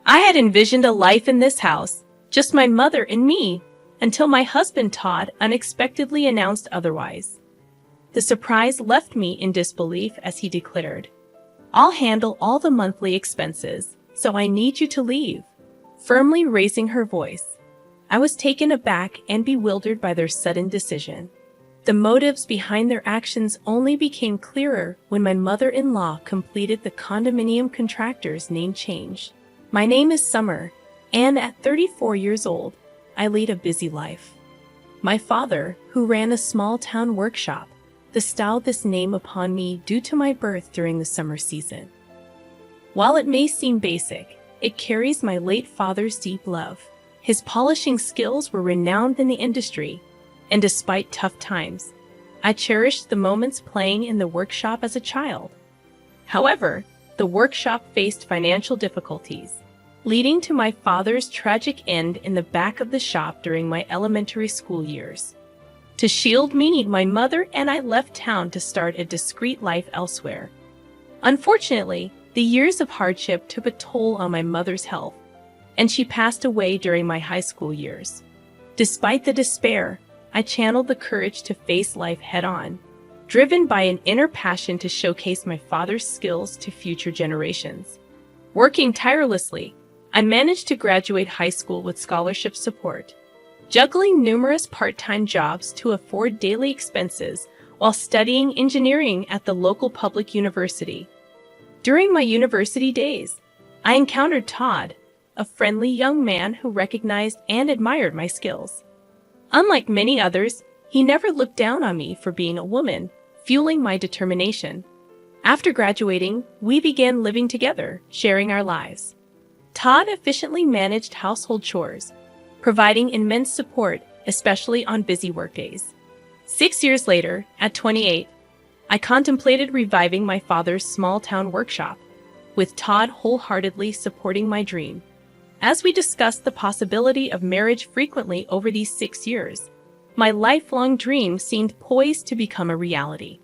I had envisioned a life in this house, just my mother and me, until my husband Todd unexpectedly announced otherwise. The surprise left me in disbelief as he declared, "I'll handle all the monthly expenses, so I need you to leave," firmly raising her voice. I was taken aback and bewildered by their sudden decision. The motives behind their actions only became clearer when my mother-in-law completed the condominium contractor's name change. My name is Summer, and at 34 years old, I lead a busy life. My father, who ran a small-town workshop, bestowed this name upon me due to my birth during the summer season. While it may seem basic, it carries my late father's deep love. His polishing skills were renowned in the industry, and despite tough times, I cherished the moments playing in the workshop as a child. However, the workshop faced financial difficulties, leading to my father's tragic end in the back of the shop during my elementary school years. To shield me, my mother and I left town to start a discreet life elsewhere. Unfortunately, the years of hardship took a toll on my mother's health, and she passed away during my high school years. Despite the despair, I channeled the courage to face life head-on, driven by an inner passion to showcase my father's skills to future generations. Working tirelessly, I managed to graduate high school with scholarship support, juggling numerous part-time jobs to afford daily expenses while studying engineering at the local public university. During my university days, I encountered Todd, a friendly young man who recognized and admired my skills. Unlike many others, he never looked down on me for being a woman, fueling my determination. After graduating, we began living together, sharing our lives. Todd efficiently managed household chores, providing immense support, especially on busy workdays. 6 years later, at 28, I contemplated reviving my father's small-town workshop, with Todd wholeheartedly supporting my dream. As we discussed the possibility of marriage frequently over these 6 years, my lifelong dream seemed poised to become a reality.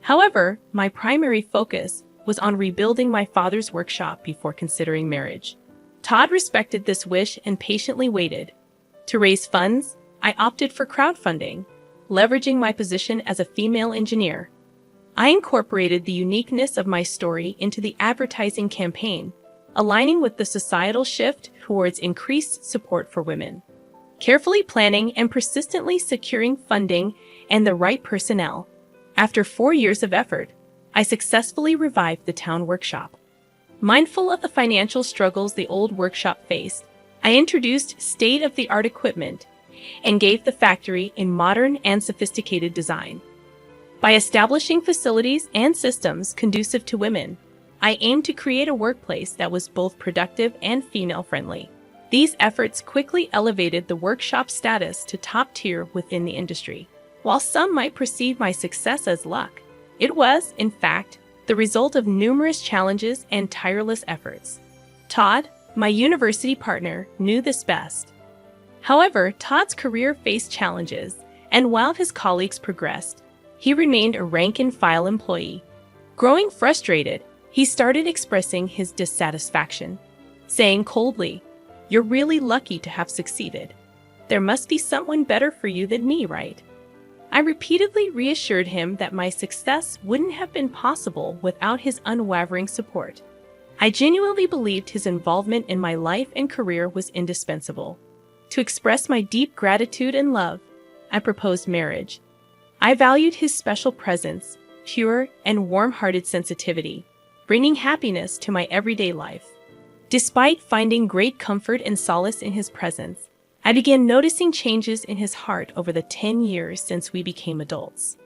However, my primary focus was on rebuilding my father's workshop before considering marriage. Todd respected this wish and patiently waited. To raise funds, I opted for crowdfunding, leveraging my position as a female engineer. I incorporated the uniqueness of my story into the advertising campaign, aligning with the societal shift towards increased support for women. Carefully planning and persistently securing funding and the right personnel, after 4 years of effort, I successfully revived the town workshop. Mindful of the financial struggles the old workshop faced, I introduced state-of-the-art equipment and gave the factory a modern and sophisticated design. By establishing facilities and systems conducive to women, I aimed to create a workplace that was both productive and female-friendly. These efforts quickly elevated the workshop's status to top tier within the industry. While some might perceive my success as luck, it was, in fact, the result of numerous challenges and tireless efforts. Todd, my university partner, knew this best. However, Todd's career faced challenges, and while his colleagues progressed, he remained a rank-and-file employee. Growing frustrated, he started expressing his dissatisfaction, saying coldly, "You're really lucky to have succeeded. There must be someone better for you than me, right?" I repeatedly reassured him that my success wouldn't have been possible without his unwavering support. I genuinely believed his involvement in my life and career was indispensable. To express my deep gratitude and love, I proposed marriage. I valued his special presence, pure and warm-hearted sensitivity, bringing happiness to my everyday life. Despite finding great comfort and solace in his presence, I began noticing changes in his heart over the 10 years since we became adults.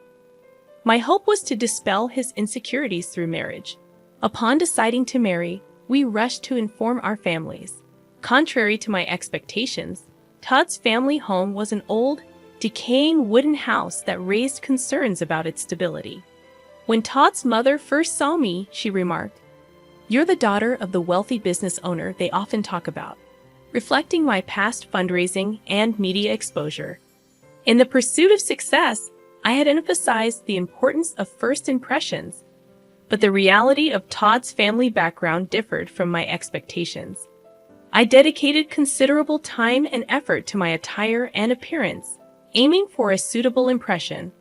My hope was to dispel his insecurities through marriage. Upon deciding to marry, we rushed to inform our families. Contrary to my expectations, Todd's family home was an old, decaying wooden house that raised concerns about its stability. When Todd's mother first saw me, she remarked, "You're the daughter of the wealthy business owner they often talk about," reflecting my past fundraising and media exposure. In the pursuit of success, I had emphasized the importance of first impressions, but the reality of Todd's family background differed from my expectations. I dedicated considerable time and effort to my attire and appearance, aiming for a suitable impression.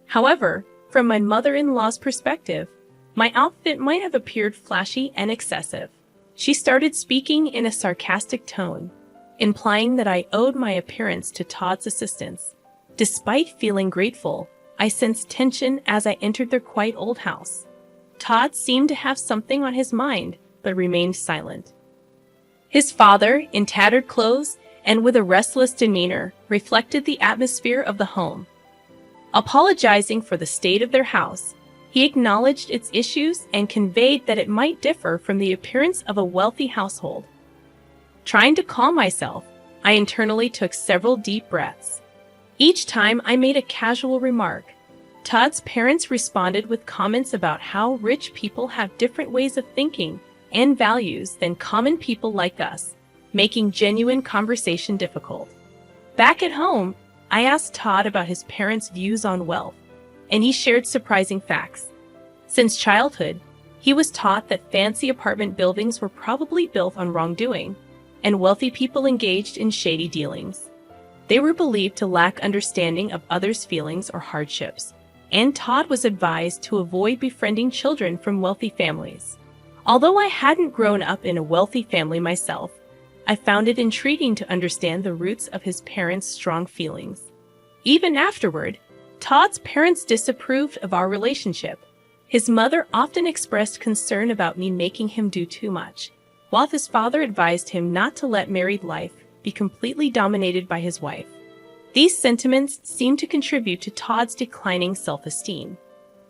However, from my mother-in-law's perspective, my outfit might have appeared flashy and excessive. She started speaking in a sarcastic tone, implying that I owed my appearance to Todd's assistance. Despite feeling grateful, I sensed tension as I entered their quiet old house. Todd seemed to have something on his mind, but remained silent. His father, in tattered clothes and with a restless demeanor, reflected the atmosphere of the home. Apologizing for the state of their house, he acknowledged its issues and conveyed that it might differ from the appearance of a wealthy household. Trying to calm myself, I internally took several deep breaths. Each time I made a casual remark, Todd's parents responded with comments about how rich people have different ways of thinking and values than common people like us, making genuine conversation difficult. Back at home, I asked Todd about his parents' views on wealth, and he shared surprising facts. Since childhood, he was taught that fancy apartment buildings were probably built on wrongdoing, and wealthy people engaged in shady dealings. They were believed to lack understanding of others' feelings or hardships, and Todd was advised to avoid befriending children from wealthy families. Although I hadn't grown up in a wealthy family myself, I found it intriguing to understand the roots of his parents' strong feelings. Even afterward, Todd's parents disapproved of our relationship. His mother often expressed concern about me making him do too much, while his father advised him not to let married life be completely dominated by his wife. These sentiments seemed to contribute to Todd's declining self-esteem.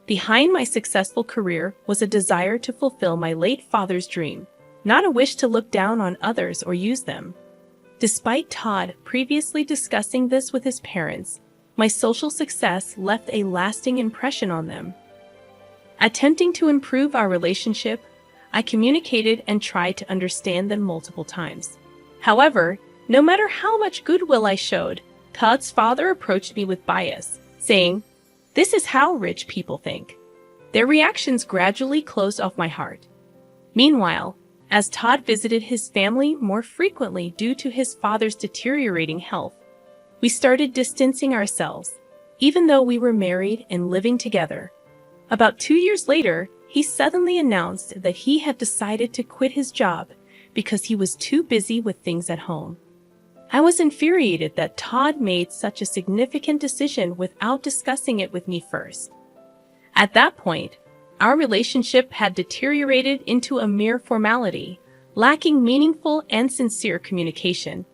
Behind my successful career was a desire to fulfill my late father's dream, not a wish to look down on others or use them. Despite Todd previously discussing this with his parents, my social success left a lasting impression on them. Attempting to improve our relationship, I communicated and tried to understand them multiple times. However, no matter how much goodwill I showed, Todd's father approached me with bias, saying, "This is how rich people think." Their reactions gradually closed off my heart. Meanwhile, as Todd visited his family more frequently due to his father's deteriorating health, we started distancing ourselves, even though we were married and living together. About 2 years later, he suddenly announced that he had decided to quit his job because he was too busy with things at home. I was infuriated that Todd made such a significant decision without discussing it with me first. At that point, our relationship had deteriorated into a mere formality, lacking meaningful and sincere communication.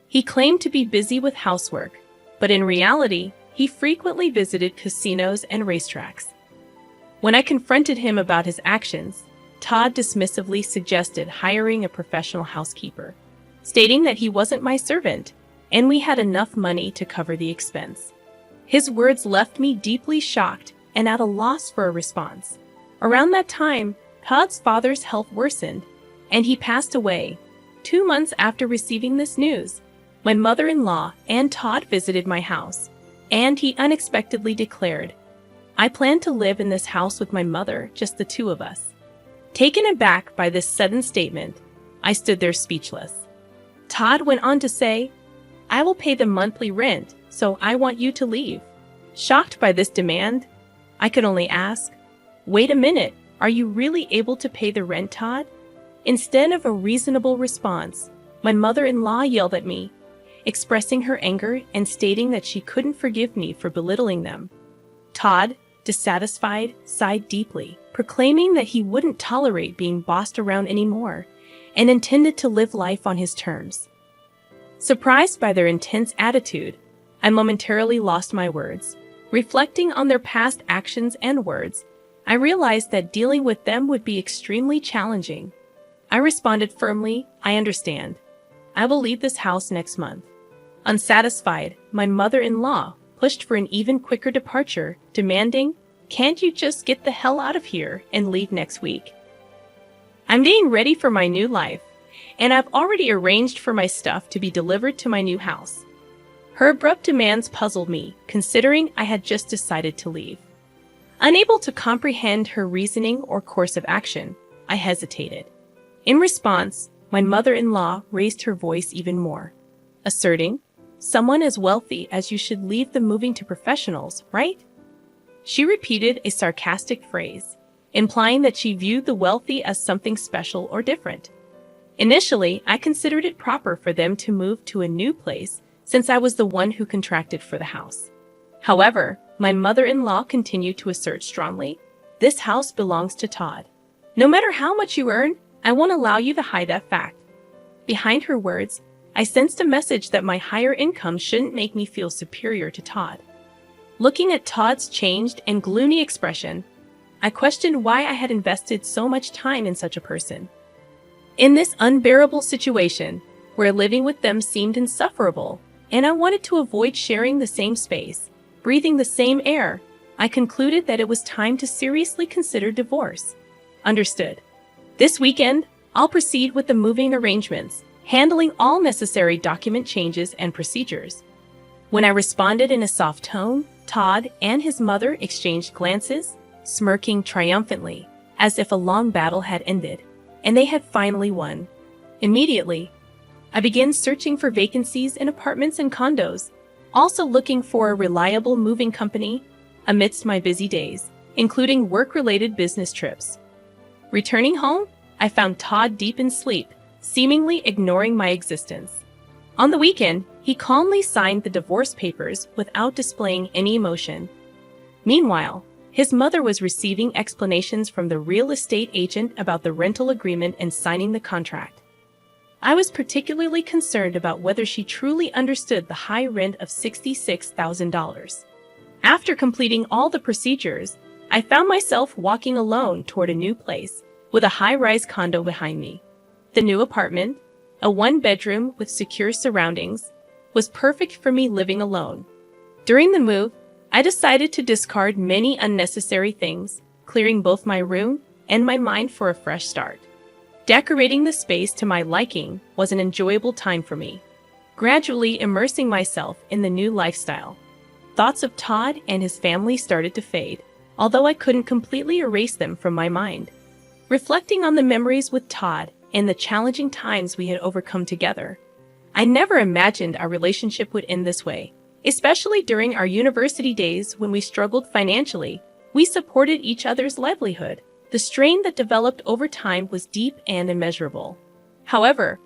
He claimed to be busy with housework, but in reality, he frequently visited casinos and racetracks. When I confronted him about his actions, Todd dismissively suggested hiring a professional housekeeper, stating that he wasn't my servant, and we had enough money to cover the expense. His words left me deeply shocked and at a loss for a response. Around that time, Todd's father's health worsened, and he passed away. 2 months after receiving this news, my mother-in-law and Todd visited my house, and he unexpectedly declared, "I plan to live in this house with my mother, just the two of us." Taken aback by this sudden statement, I stood there speechless. Todd went on to say, "I will pay the monthly rent, so I want you to leave." Shocked by this demand, I could only ask, "Wait a minute, are you really able to pay the rent, Todd?" Instead of a reasonable response, my mother-in-law yelled at me, expressing her anger and stating that she couldn't forgive me for belittling them. Todd, dissatisfied, sighed deeply, proclaiming that he wouldn't tolerate being bossed around anymore and intended to live life on his terms. Surprised by their intense attitude, I momentarily lost my words. Reflecting on their past actions and words, I realized that dealing with them would be extremely challenging. I responded firmly, "I understand. I will leave this house next month." Unsatisfied, my mother-in-law pushed for an even quicker departure, demanding, "Can't you just get the hell out of here and leave next week?" I'm getting ready for my new life, and I've already arranged for my stuff to be delivered to my new house. Her abrupt demands puzzled me, considering I had just decided to leave. Unable to comprehend her reasoning or course of action, I hesitated. In response, my mother-in-law raised her voice even more, asserting, "Someone as wealthy as you should leave them moving to professionals, right?" She repeated a sarcastic phrase, implying that she viewed the wealthy as something special or different. Initially, I considered it proper for them to move to a new place since I was the one who contracted for the house. However, my mother-in-law continued to assert strongly, "This house belongs to Todd. No matter how much you earn, I won't allow you to hide that fact." Behind her words, I sensed a message that my higher income shouldn't make me feel superior to Todd. Looking at Todd's changed and gloomy expression, I questioned why I had invested so much time in such a person. In this unbearable situation, where living with them seemed insufferable, and I wanted to avoid sharing the same space, breathing the same air, I concluded that it was time to seriously consider divorce. Understood. This weekend, I'll proceed with the moving arrangements, handling all necessary document changes and procedures. When I responded in a soft tone, Todd and his mother exchanged glances, smirking triumphantly, as if a long battle had ended, and they had finally won. Immediately, I began searching for vacancies in apartments and condos, also looking for a reliable moving company amidst my busy days, including work-related business trips. Returning home, I found Todd deep in sleep, seemingly ignoring my existence. On the weekend, he calmly signed the divorce papers without displaying any emotion. Meanwhile, his mother was receiving explanations from the real estate agent about the rental agreement and signing the contract. I was particularly concerned about whether she truly understood the high rent of $66,000. After completing all the procedures, I found myself walking alone toward a new place, with a high-rise condo behind me. The new apartment, a one-bedroom with secure surroundings, was perfect for me living alone. During the move, I decided to discard many unnecessary things, clearing both my room and my mind for a fresh start. Decorating the space to my liking was an enjoyable time for me, gradually immersing myself in the new lifestyle. Thoughts of Todd and his family started to fade, although I couldn't completely erase them from my mind. Reflecting on the memories with Todd and the challenging times we had overcome together, I never imagined our relationship would end this way. Especially during our university days when we struggled financially, we supported each other's livelihood. The strain that developed over time was deep and immeasurable. However,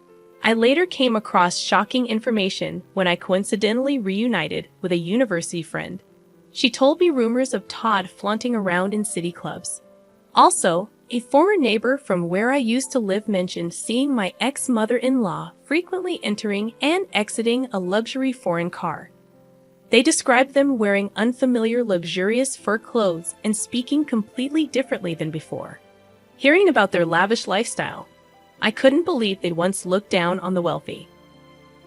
I later came across shocking information when I coincidentally reunited with a university friend. She told me rumors of Todd flaunting around in city clubs. Also, a former neighbor from where I used to live mentioned seeing my ex-mother-in-law frequently entering and exiting a luxury foreign car. They described them wearing unfamiliar luxurious fur clothes and speaking completely differently than before. Hearing about their lavish lifestyle, I couldn't believe they'd once looked down on the wealthy.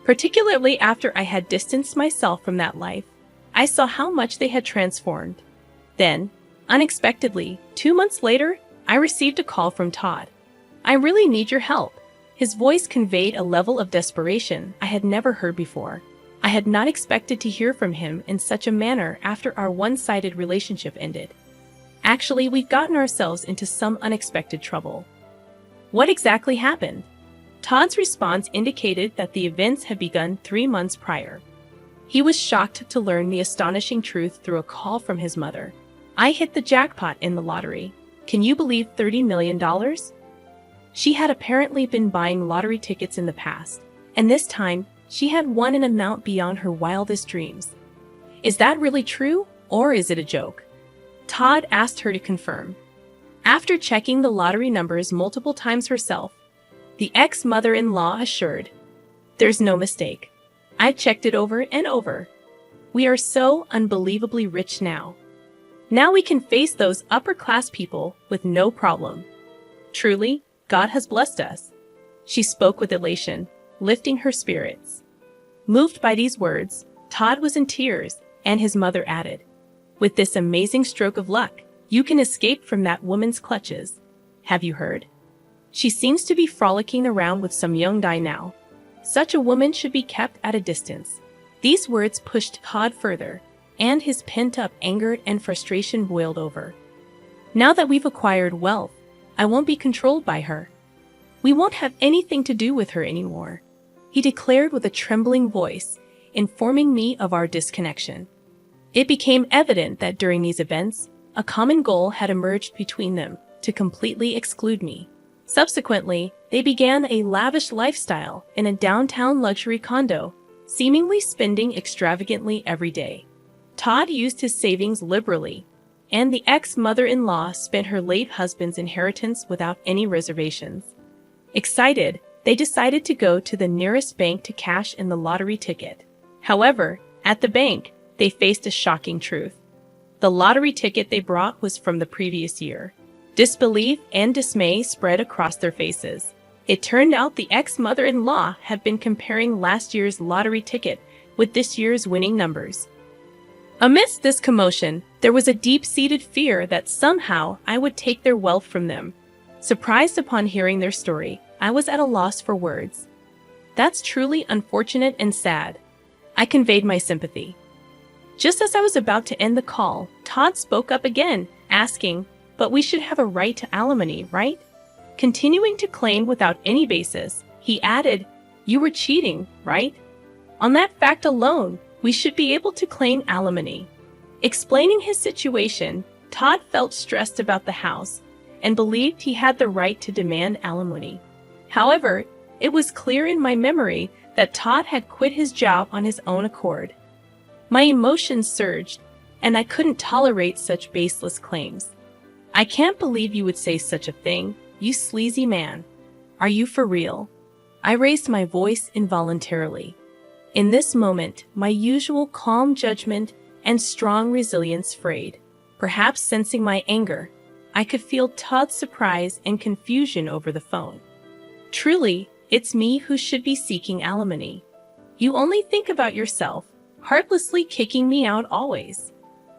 Particularly after I had distanced myself from that life, I saw how much they had transformed. Then, unexpectedly, 2 months later, I received a call from Todd. "I really need your help." His voice conveyed a level of desperation I had never heard before. I had not expected to hear from him in such a manner after our one-sided relationship ended. Actually, we'd gotten ourselves into some unexpected trouble. What exactly happened? Todd's response indicated that the events had begun 3 months prior. He was shocked to learn the astonishing truth through a call from his mother. "I hit the jackpot in the lottery. Can you believe $30 million? She had apparently been buying lottery tickets in the past, and this time, she had won an amount beyond her wildest dreams. Is that really true, or is it a joke?" Todd asked her to confirm. After checking the lottery numbers multiple times herself, the ex-mother-in-law assured, "There's no mistake. I've checked it over and over. We are so unbelievably rich now. Now we can face those upper-class people with no problem. Truly, God has blessed us." She spoke with elation, lifting her spirits. Moved by these words, Todd was in tears, and his mother added, "With this amazing stroke of luck, you can escape from that woman's clutches. Have you heard? She seems to be frolicking around with some young guy now. Such a woman should be kept at a distance." These words pushed Todd further, and his pent-up anger and frustration boiled over. "Now that we've acquired wealth, I won't be controlled by her. We won't have anything to do with her anymore," he declared with a trembling voice, informing me of our disconnection. It became evident that during these events, a common goal had emerged between them to completely exclude me. Subsequently, they began a lavish lifestyle in a downtown luxury condo, seemingly spending extravagantly every day. Todd used his savings liberally, and the ex-mother-in-law spent her late husband's inheritance without any reservations. Excited, they decided to go to the nearest bank to cash in the lottery ticket. However, at the bank, they faced a shocking truth. The lottery ticket they brought was from the previous year. Disbelief and dismay spread across their faces. It turned out the ex-mother-in-law had been comparing last year's lottery ticket with this year's winning numbers. Amidst this commotion, there was a deep-seated fear that somehow I would take their wealth from them. Surprised upon hearing their story, I was at a loss for words. "That's truly unfortunate and sad," I conveyed my sympathy. Just as I was about to end the call, Todd spoke up again, asking, "But we should have a right to alimony, right?" Continuing to claim without any basis, he added, "You were cheating, right? On that fact alone, we should be able to claim alimony." Explaining his situation, Todd felt stressed about the house and believed he had the right to demand alimony. However, it was clear in my memory that Todd had quit his job on his own accord. My emotions surged, and I couldn't tolerate such baseless claims. "I can't believe you would say such a thing, you sleazy man. Are you for real?" I raised my voice involuntarily. In this moment, my usual calm judgment and strong resilience frayed. Perhaps sensing my anger, I could feel Todd's surprise and confusion over the phone. "Truly, it's me who should be seeking alimony. You only think about yourself, heartlessly kicking me out always.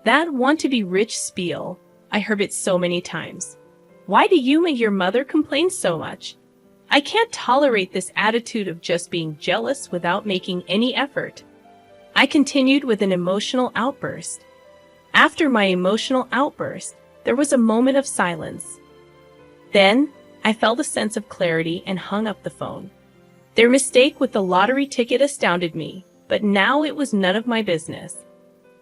That want-to-be-rich spiel, I heard it so many times. Why do you and your mother complain so much? I can't tolerate this attitude of just being jealous without making any effort." I continued with an emotional outburst. After my emotional outburst, there was a moment of silence. Then, I felt a sense of clarity and hung up the phone. Their mistake with the lottery ticket astounded me, but now it was none of my business.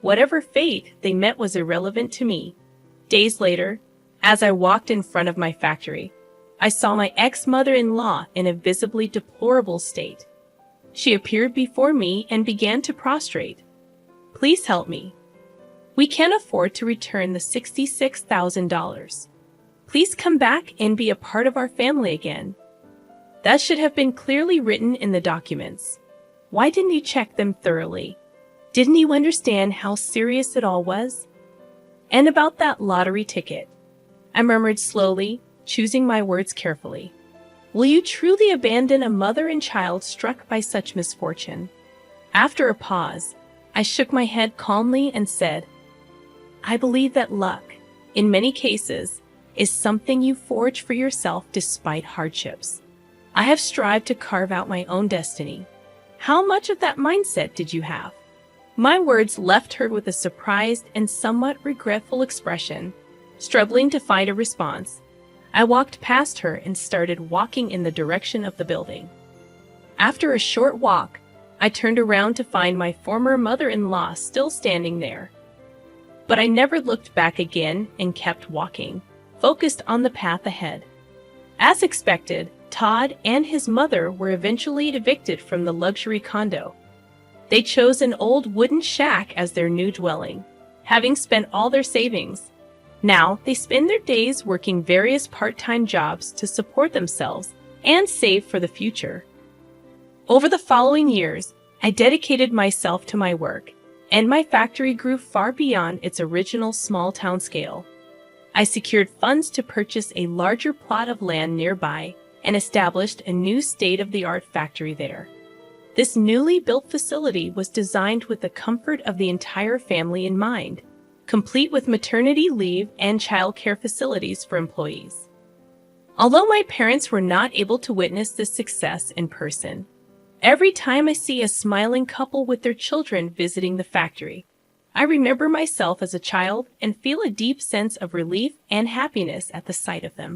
Whatever fate they met was irrelevant to me. Days later, as I walked in front of my factory, I saw my ex-mother-in-law in a visibly deplorable state. She appeared before me and began to prostrate. "Please help me. We can't afford to return the $66,000. Please come back and be a part of our family again." That should have been clearly written in the documents. Why didn't you check them thoroughly? Didn't you understand how serious it all was? And about that lottery ticket, I murmured slowly, choosing my words carefully. Will you truly abandon a mother and child struck by such misfortune? After a pause, I shook my head calmly and said, I believe that luck, in many cases, is something you forge for yourself despite hardships. I have strived to carve out my own destiny. How much of that mindset did you have? My words left her with a surprised and somewhat regretful expression. Struggling to find a response, I walked past her and started walking in the direction of the building. After a short walk, I turned around to find my former mother-in-law still standing there. But I never looked back again and kept walking, focused on the path ahead. As expected, Todd and his mother were eventually evicted from the luxury condo. They chose an old wooden shack as their new dwelling, having spent all their savings. Now, they spend their days working various part-time jobs to support themselves and save for the future. Over the following years, I dedicated myself to my work, and my factory grew far beyond its original small-town scale. I secured funds to purchase a larger plot of land nearby and established a new state-of-the-art factory there. This newly built facility was designed with the comfort of the entire family in mind, complete with maternity leave and childcare facilities for employees. Although my parents were not able to witness this success in person, every time I see a smiling couple with their children visiting the factory, I remember myself as a child and feel a deep sense of relief and happiness at the sight of them.